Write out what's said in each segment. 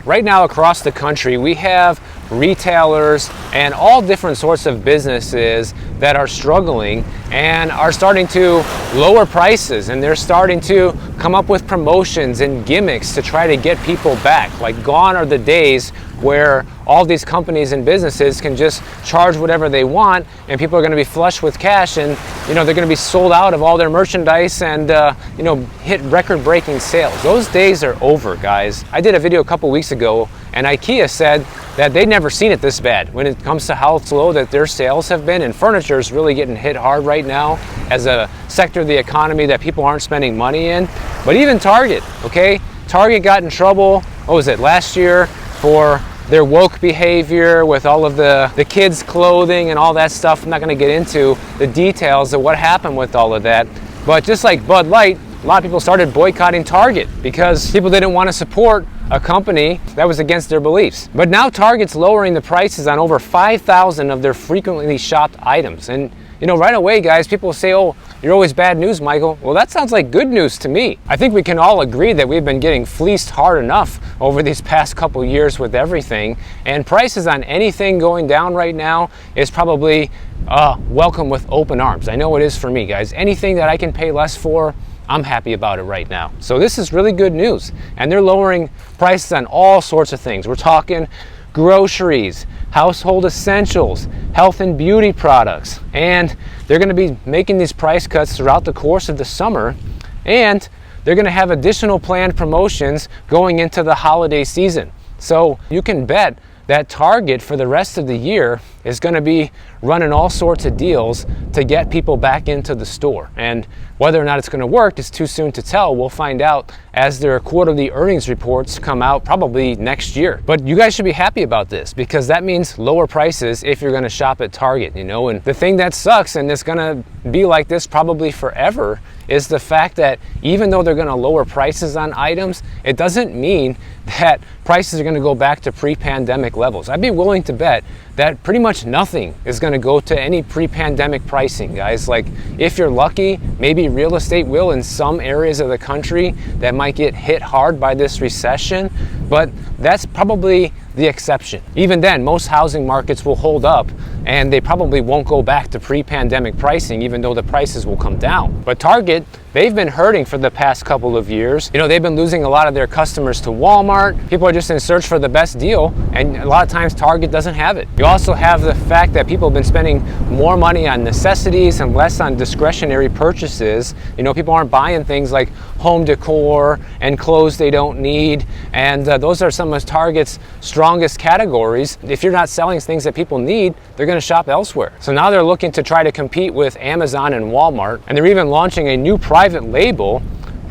Right now across the country, we have retailers and all different sorts of businesses that are struggling and are starting to lower prices, and they're starting to come up with promotions and gimmicks to try to get people back. Like, gone are the days where all these companies and businesses can just charge whatever they want and people are going to be flush with cash, and they're going to be sold out of all their merchandise and hit record-breaking sales. Those days are over, guys. I did a video a couple weeks ago and IKEA said that they'd never seen it this bad when it comes to how slow that their sales have been, and furniture is really getting hit hard right now as a sector of the economy that people aren't spending money in. But even Target, okay? Target got in trouble, what was it, last year, for their woke behavior with all of the kids' clothing and all that stuff. I'm not going to get into the details of what happened with all of that. But just like Bud Light, a lot of people started boycotting Target because people didn't want to support a company that was against their beliefs. But now Target's lowering the prices on over 5,000 of their frequently shopped items. And right away, guys, people say, oh, you're always bad news, Michael. Well, that sounds like good news to me. I think we can all agree that we've been getting fleeced hard enough over these past couple years with everything, and prices on anything going down right now is probably welcome with open arms. I know it is for me, guys. Anything that I can pay less for, I'm happy about it right now. So this is really good news, and they're lowering prices on all sorts of things. We're talking groceries, household essentials, health and beauty products, and they're going to be making these price cuts throughout the course of the summer, and they're going to have additional planned promotions going into the holiday season. So you can bet that Target for the rest of the year is going to be running all sorts of deals to get people back into the store. And whether or not it's going to work is too soon to tell. We'll find out as their quarterly earnings reports come out probably next year. But you guys should be happy about this, because that means lower prices if you're going to shop at Target, And the thing that sucks, and it's going to be like this probably forever, is the fact that even though they're going to lower prices on items, it doesn't mean that prices are going to go back to pre-pandemic levels. I'd be willing to bet that pretty much nothing is going to go to any pre-pandemic pricing, guys. Like, if you're lucky, maybe real estate will in some areas of the country that might get hit hard by this recession, but that's probably the exception. Even then, most housing markets will hold up and they probably won't go back to pre-pandemic pricing, even though the prices will come down. But Target, they've been hurting for the past couple of years. They've been losing a lot of their customers to Walmart. People are just in search for the best deal, and a lot of times Target doesn't have it. You also have the fact that people have been spending more money on necessities and less on discretionary purchases. People aren't buying things like home decor and clothes they don't need, and those are some of Target's strongest categories. If you're not selling things that people need, they're going to shop elsewhere. So now they're looking to try to compete with Amazon and Walmart, and they're even launching a new private label,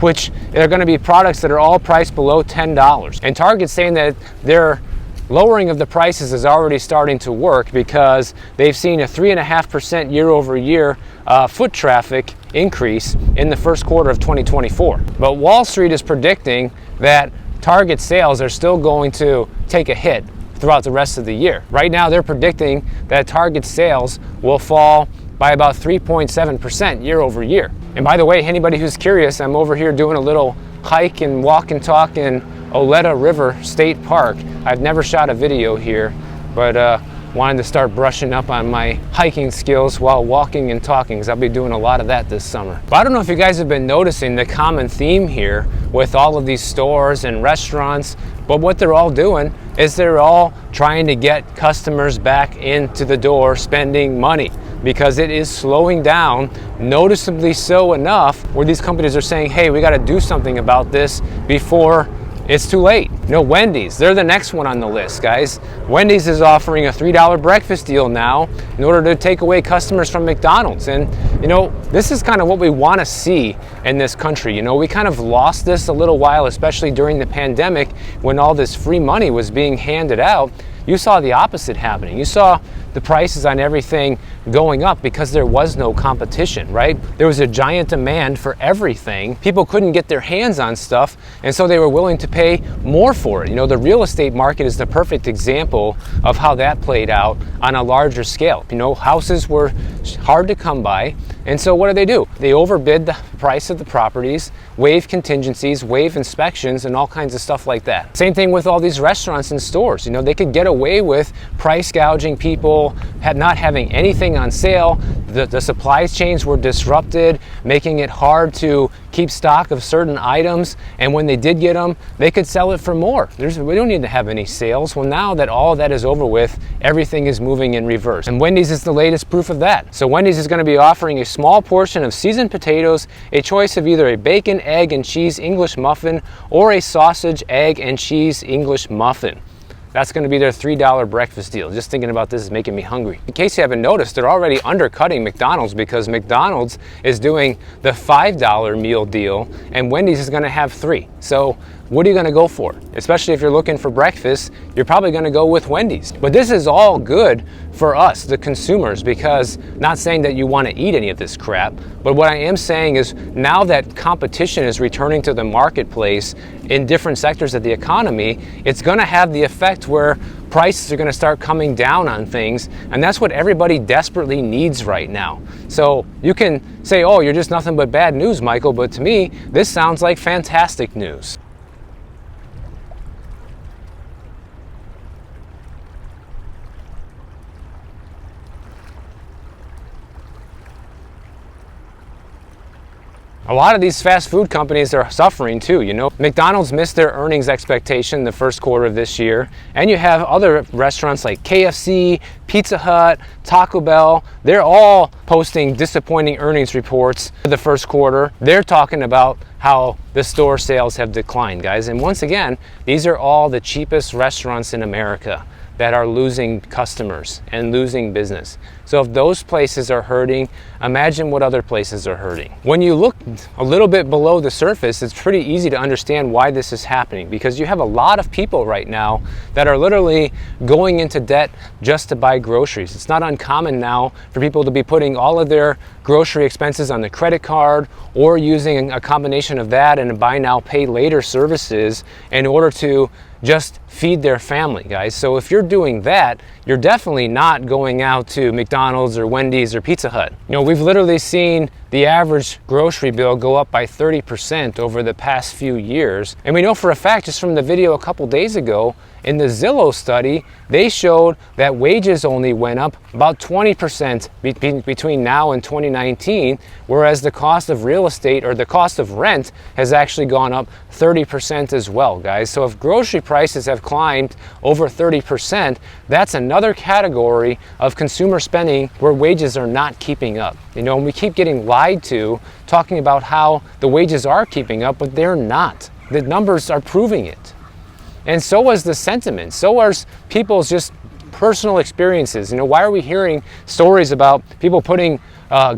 which are going to be products that are all priced below $10. And Target's saying that their lowering of the prices is already starting to work because they've seen a 3.5% year-over-year foot traffic increase in the first quarter of 2024. But Wall Street is predicting that Target sales are still going to take a hit throughout the rest of the year. Right now, they're predicting that Target sales will fall by about 3.7% year over year. And by the way, anybody who's curious, I'm over here doing a little hike and walk and talk in Oleta River State Park. I've never shot a video here, but wanted to start brushing up on my hiking skills while walking and talking, because I'll be doing a lot of that this summer. But I don't know if you guys have been noticing the common theme here with all of these stores and restaurants, but what they're all doing is they're all trying to get customers back into the door spending money, because it is slowing down, noticeably so enough, where these companies are saying, hey, we got to do something about this before it's too late. Wendy's, they're the next one on the list, guys. Wendy's is offering a $3 breakfast deal now in order to take away customers from McDonald's. And, this is kind of what we want to see in this country. We kind of lost this a little while, especially during the pandemic when all this free money was being handed out. You saw the opposite happening. You saw the prices on everything going up because there was no competition, right? There was a giant demand for everything. People couldn't get their hands on stuff, and so they were willing to pay more for it. You know, the real estate market is the perfect example of how that played out on a larger scale. You know, houses were hard to come by, and so what do? They overbid the price of the properties, waive contingencies, waive inspections, and all kinds of stuff like that. Same thing with all these restaurants and stores. You know, they could get away with price gouging people, not having anything on sale. The supply chains were disrupted, making it hard to keep stock of certain items, and when they did get them, they could sell it for more. We don't need to have any sales. Well, now that all of that is over with, everything is moving in reverse. And Wendy's is the latest proof of that. So Wendy's is going to be offering a small portion of seasoned potatoes, a choice of either a bacon, egg, and cheese English muffin or a sausage, egg, and cheese English muffin. That's going to be their $3 breakfast deal. Just thinking about this is making me hungry. In case you haven't noticed, they're already undercutting McDonald's because McDonald's is doing the $5 meal deal and Wendy's is going to have $3. So what are you going to go for? Especially if you're looking for breakfast, you're probably going to go with Wendy's. But this is all good for us, the consumers, because not saying that you want to eat any of this crap, but what I am saying is now that competition is returning to the marketplace in different sectors of the economy, it's going to have the effect where prices are going to start coming down on things, and that's what everybody desperately needs right now. So you can say, oh, you're just nothing but bad news, Michael, but to me, this sounds like fantastic news. A lot of these fast food companies are suffering too, you know. McDonald's missed their earnings expectation the first quarter of this year, and you have other restaurants like KFC, Pizza Hut, Taco Bell. They're all posting disappointing earnings reports for the first quarter. They're talking about how the store sales have declined, guys. And once again, these are all the cheapest restaurants in America that are losing customers and losing business. So if those places are hurting, imagine what other places are hurting. When you look a little bit below the surface, it's pretty easy to understand why this is happening, because you have a lot of people right now that are literally going into debt just to buy groceries. It's not uncommon now for people to be putting all of their grocery expenses on the credit card or using a combination of that and buy now, pay later services in order to just feed their family, guys. So if you're doing that, you're definitely not going out to McDonald's or Wendy's or Pizza Hut. You know, we've literally seen the average grocery bill go up by 30% over the past few years. And we know for a fact, just from the video a couple days ago, in the Zillow study, they showed that wages only went up about 20% between now and 2019, whereas the cost of real estate or the cost of rent has actually gone up 30% as well, guys. So if grocery prices have climbed over 30%, that's another category of consumer spending where wages are not keeping up. You know, and we keep getting lied to, talking about how the wages are keeping up, but they're not. The numbers are proving it. And so is the sentiment. So are people's just personal experiences. You know, why are we hearing stories about people putting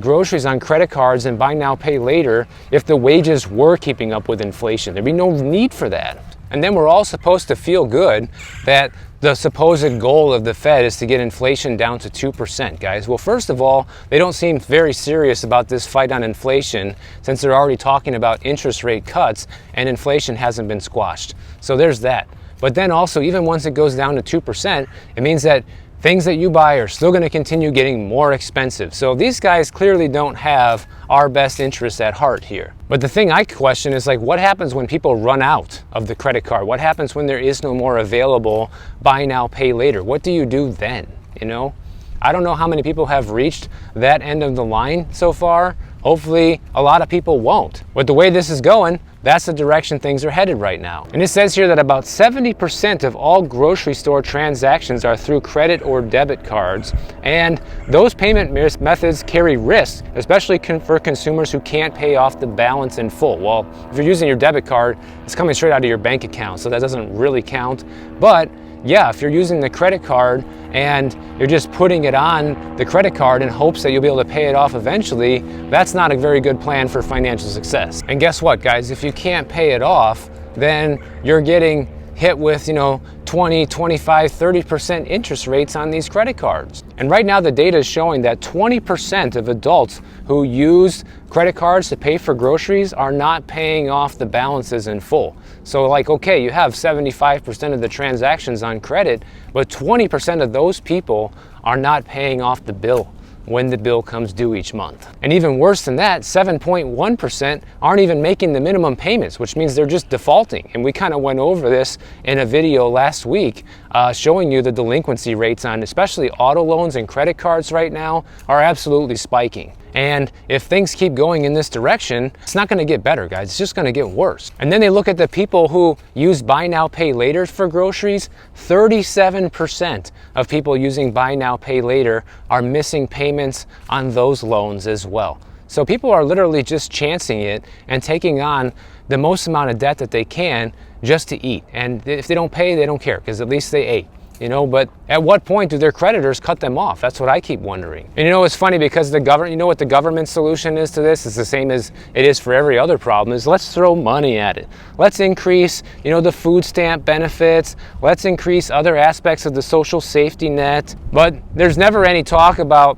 groceries on credit cards and buy now, pay later if the wages were keeping up with inflation? There'd be no need for that. And then we're all supposed to feel good that the supposed goal of the Fed is to get inflation down to 2%, guys. Well, first of all, they don't seem very serious about this fight on inflation since they're already talking about interest rate cuts and inflation hasn't been squashed. So there's that. But then also, even once it goes down to 2%, it means that things that you buy are still going to continue getting more expensive. So these guys clearly don't have our best interests at heart here. But the thing I question is, like, what happens when people run out of the credit card? What happens when there is no more available buy now, pay later? What do you do then? You know, I don't know how many people have reached that end of the line so far. Hopefully a lot of people won't. But the way this is going, that's the direction things are headed right now. And it says here that about 70% of all grocery store transactions are through credit or debit cards, and those payment methods carry risks, especially for consumers who can't pay off the balance in full. Well, if you're using your debit card, it's coming straight out of your bank account, so that doesn't really count. But yeah, if you're using the credit card and you're just putting it on the credit card in hopes that you'll be able to pay it off eventually, that's not a very good plan for financial success. And guess what, guys? If you can't pay it off, then you're getting hit with, you know, 20, 25, 30% interest rates on these credit cards. And right now the data is showing that 20% of adults who use credit cards to pay for groceries are not paying off the balances in full. So like, okay, you have 75% of the transactions on credit, but 20% of those people are not paying off the bill when the bill comes due each month. And even worse than that, 7.1% aren't even making the minimum payments, which means they're just defaulting. And we kind of went over this in a video last week showing you the delinquency rates on especially auto loans and credit cards right now are absolutely spiking. And if things keep going in this direction, it's not going to get better, guys. It's just going to get worse. And then they look at the people who use buy now, pay later for groceries. 37% of people using buy now, pay later are missing payments on those loans as well. So people are literally just chancing it and taking on the most amount of debt that they can just to eat. And if they don't pay, they don't care, because at least they ate. But at what point do their creditors cut them off? That's what I keep wondering. And it's funny, because the government, what the government solution is to this is the same as it is for every other problem, is let's throw money at it. Let's increase, the food stamp benefits. Let's increase other aspects of the social safety net. But there's never any talk about,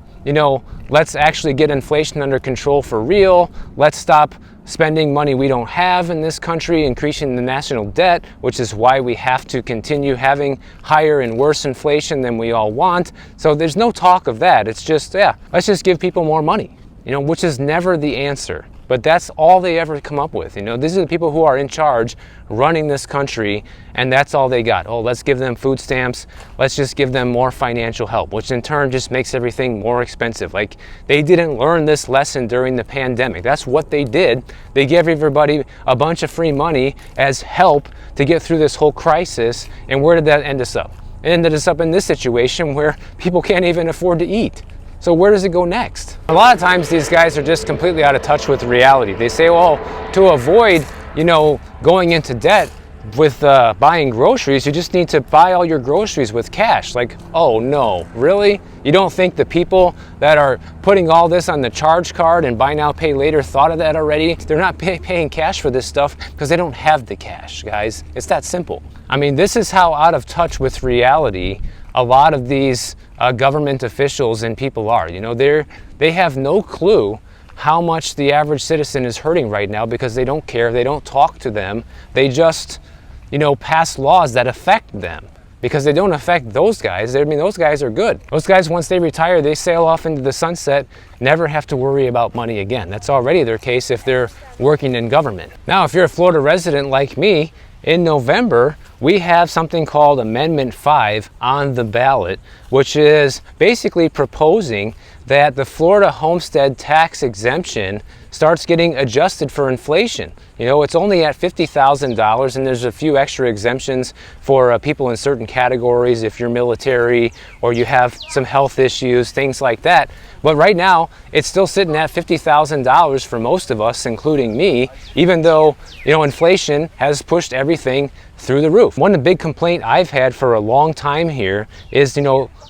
let's actually get inflation under control for real. Let's stop spending money we don't have in this country, increasing the national debt, which is why we have to continue having higher and worse inflation than we all want. So there's no talk of that. It's just, let's just give people more money, which is never the answer. But that's all they ever come up with. These are the people who are in charge running this country, and that's all they got. Oh, let's give them food stamps. Let's just give them more financial help, which in turn just makes everything more expensive. Like, they didn't learn this lesson during the pandemic. That's what they did. They gave everybody a bunch of free money as help to get through this whole crisis. And where did that end us up? It ended us up in this situation where people can't even afford to eat. So where does it go next? A lot of times these guys are just completely out of touch with reality. They say, well, to avoid, going into debt with buying groceries, you just need to buy all your groceries with cash. Like, oh no, really? You don't think the people that are putting all this on the charge card and buy now, pay later thought of that already? They're not paying cash for this stuff because they don't have the cash, guys. It's that simple. I mean, this is how out of touch with reality a lot of these government officials and people are. They have no clue how much the average citizen is hurting right now, because they don't care. They don't talk to them. They just, pass laws that affect them, because they don't affect those guys. Those guys are good. Those guys, once they retire, they sail off into the sunset, never have to worry about money again. That's already their case if they're working in government. Now, if you're a Florida resident like me, in November, we have something called Amendment 5 on the ballot, which is basically proposing that the Florida homestead tax exemption starts getting adjusted for inflation. It's only at $50,000, and there's a few extra exemptions for people in certain categories, if you're military or you have some health issues, things like that. But right now, it's still sitting at $50,000 for most of us, including me, even though, inflation has pushed everything through the roof. One big complaint I've had for a long time here is,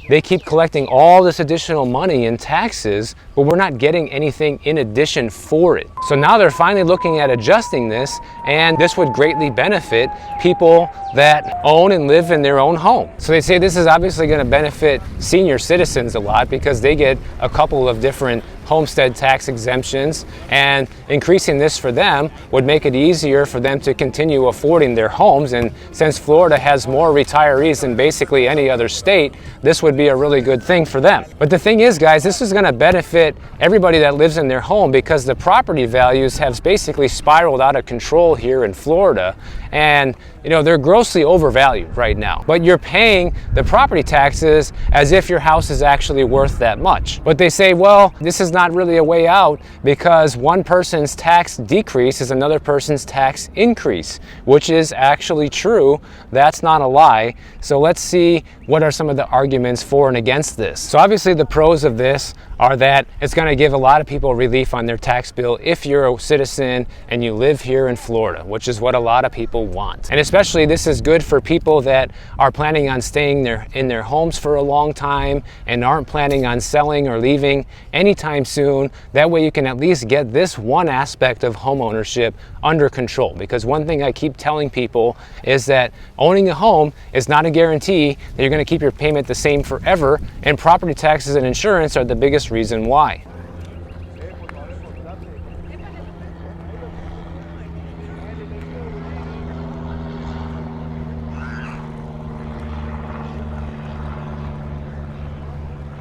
they keep collecting all this additional money in taxes, but we're not getting anything in addition for it. So now they're finally looking at adjusting this, and this would greatly benefit people that own and live in their own home. So they say this is obviously going to benefit senior citizens a lot, because they get a couple of different homestead tax exemptions, and increasing this for them would make it easier for them to continue affording their homes. And since Florida has more retirees than basically any other state, this would be a really good thing for them. But the thing is, guys, this is going to benefit everybody that lives in their home, because the property values have basically spiraled out of control here in Florida, and they're grossly overvalued right now. But you're paying the property taxes as if your house is actually worth that much. But they say, well, this is not really a way out, because one person's tax decrease is another person's tax increase, which is actually true. That's not a lie. So let's see what are some of the arguments for and against this. So obviously the pros of this are that it's going to give a lot of people relief on their tax bill if you're a citizen and you live here in Florida, which is what a lot of people want. And especially this is good for people that are planning on staying in their homes for a long time and aren't planning on selling or leaving anytime soon. That way you can at least get this one aspect of homeownership under control. Because one thing I keep telling people is that owning a home is not a guarantee that you're going to keep your payment the same forever, and property taxes and insurance are the biggest reason why.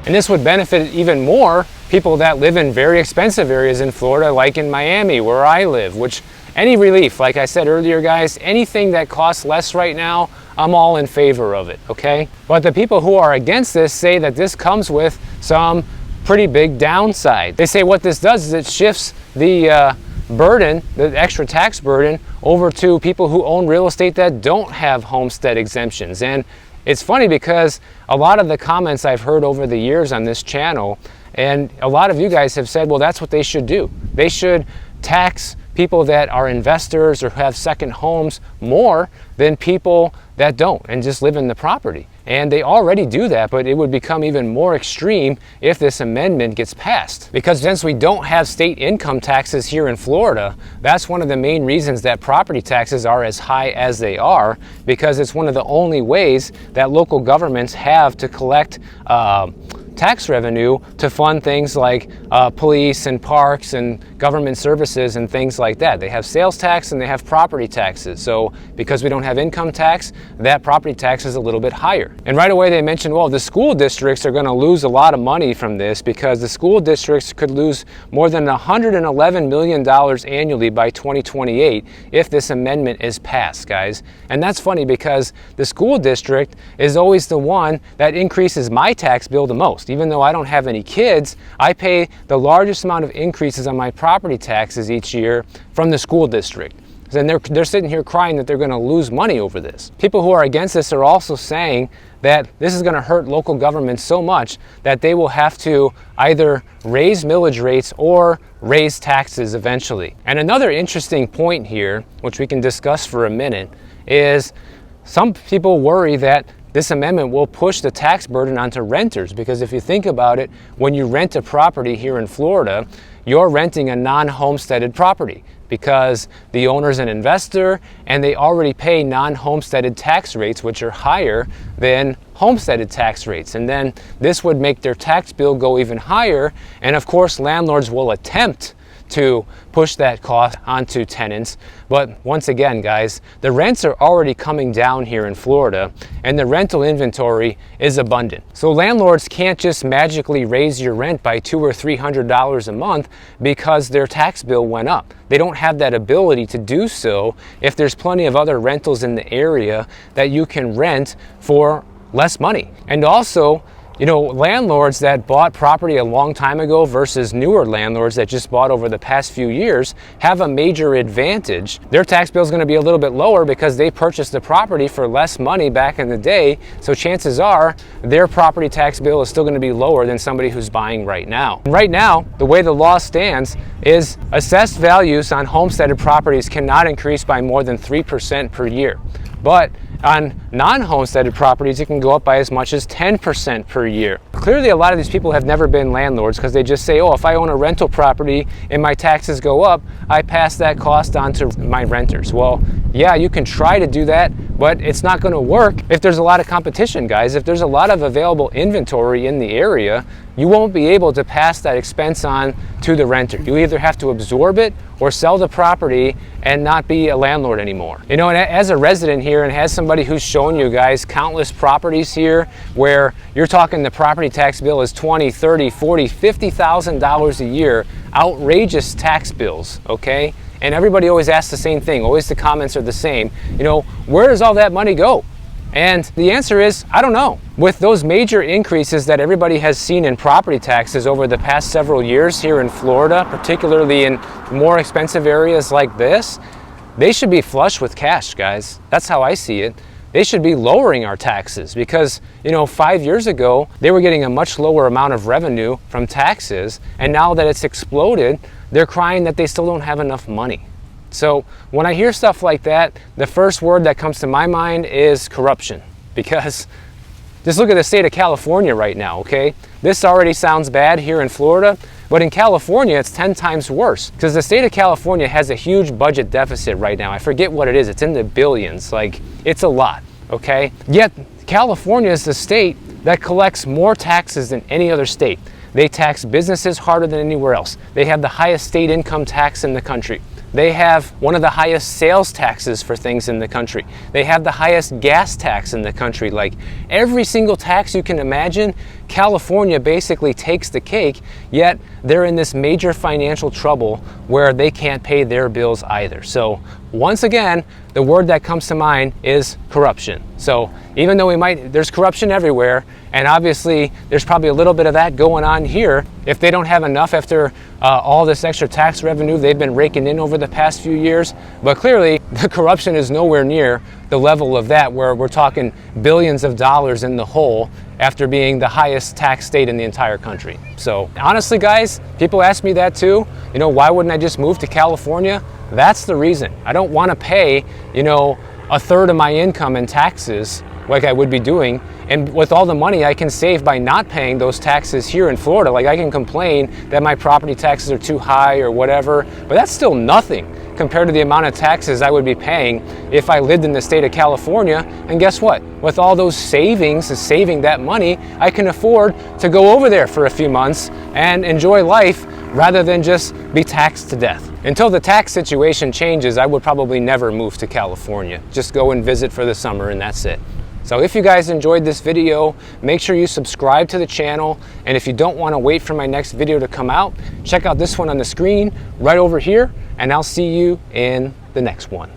And this would benefit even more people that live in very expensive areas in Florida, like in Miami, where I live, which any relief, like I said earlier, guys, anything that costs less right now, I'm all in favor of it, okay? But the people who are against this say that this comes with some pretty big downside. They say what this does is it shifts the burden, the extra tax burden, over to people who own real estate that don't have homestead exemptions. And it's funny because a lot of the comments I've heard over the years on this channel, and a lot of you guys have said, well, that's what they should do. They should tax people that are investors or have second homes more than people that don't and just live in the property. And they already do that, but it would become even more extreme if this amendment gets passed. Because since we don't have state income taxes here in Florida, that's one of the main reasons that property taxes are as high as they are, because it's one of the only ways that local governments have to collect tax revenue to fund things like police and parks and government services and things like that. They have sales tax and they have property taxes. So because we don't have income tax, that property tax is a little bit higher. And right away they mentioned, well, the school districts are going to lose a lot of money from this, because the school districts could lose more than $111 million annually by 2028 if this amendment is passed, guys. And that's funny because the school district is always the one that increases my tax bill the most. Even though I don't have any kids, I pay the largest amount of increases on my property taxes each year from the school district. And they're sitting here crying that they're going to lose money over this. People who are against this are also saying that this is going to hurt local governments so much that they will have to either raise millage rates or raise taxes eventually. And another interesting point here, which we can discuss for a minute, is some people worry that this amendment will push the tax burden onto renters, because if you think about it, when you rent a property here in Florida, you're renting a non-homesteaded property because the owner's an investor and they already pay non-homesteaded tax rates, which are higher than homesteaded tax rates. And then this would make their tax bill go even higher. And of course, landlords will attempt to push that cost onto tenants. But once again, guys, the rents are already coming down here in Florida and the rental inventory is abundant. So landlords can't just magically raise your rent by $200 or $300 a month because their tax bill went up. They don't have that ability to do so if there's plenty of other rentals in the area that you can rent for less money. And also, you know, landlords that bought property a long time ago versus newer landlords that just bought over the past few years have a major advantage. Their tax bill is going to be a little bit lower because they purchased the property for less money back in the day. So chances are their property tax bill is still going to be lower than somebody who's buying right now. And right now, the way the law stands is assessed values on homesteaded properties cannot increase by more than 3% per year. But on non-homesteaded properties, it can go up by as much as 10% per year. Clearly, a lot of these people have never been landlords because they just say, oh, if I own a rental property and my taxes go up, I pass that cost on to my renters. Well, yeah, you can try to do that, but it's not going to work if there's a lot of competition, guys. If there's a lot of available inventory in the area, you won't be able to pass that expense on to the renter. You either have to absorb it or sell the property and not be a landlord anymore. You know, and as a resident here and as somebody who's shown you guys countless properties here where you're talking the property tax bill is $20,000, $30,000, $40,000, $50,000 a year, outrageous tax bills, okay? And everybody always asks the same thing, always the comments are the same, you know, where does all that money go? And the answer is, I don't know. With those major increases that everybody has seen in property taxes over the past several years here in Florida, particularly in more expensive areas like this, they should be flush with cash, guys. That's how I see it. They should be lowering our taxes because, you know, 5 years ago, they were getting a much lower amount of revenue from taxes. And now that it's exploded, they're crying that they still don't have enough money. So when I hear stuff like that, the first word that comes to my mind is corruption. Because just look at the state of California right now, okay? This already sounds bad here in Florida, But in California, it's 10 times worse because the state of California has a huge budget deficit right now. I forget what it is. It's in the billions. Like, it's a lot, okay? Yet, California is the state that collects more taxes than any other state. They tax businesses harder than anywhere else. They have the highest state income tax in the country. They have one of the highest sales taxes for things in the country. They have the highest gas tax in the country. Like, every single tax you can imagine, California basically takes the cake, yet they're in this major financial trouble where they can't pay their bills either. So once again, the word that comes to mind is corruption. So even though there's corruption everywhere, and obviously there's probably a little bit of that going on here, if they don't have enough after all this extra tax revenue they've been raking in over the past few years, but clearly the corruption is nowhere near the level of that, where we're talking billions of dollars in the hole after being the highest tax state in the entire country. So honestly, guys, people ask me that too. You know, why wouldn't I just move to California? That's the reason. I don't want to pay, you know, a third of my income in taxes like I would be doing. And with all the money I can save by not paying those taxes here in Florida, like I can complain that my property taxes are too high or whatever, but that's still nothing compared to the amount of taxes I would be paying if I lived in the state of California. And guess what? With all those savings, saving that money, I can afford to go over there for a few months and enjoy life rather than just be taxed to death. Until the tax situation changes, I would probably never move to California. Just go and visit for the summer and that's it. So if you guys enjoyed this video, make sure you subscribe to the channel. And if you don't want to wait for my next video to come out, check out this one on the screen right over here, and I'll see you in the next one.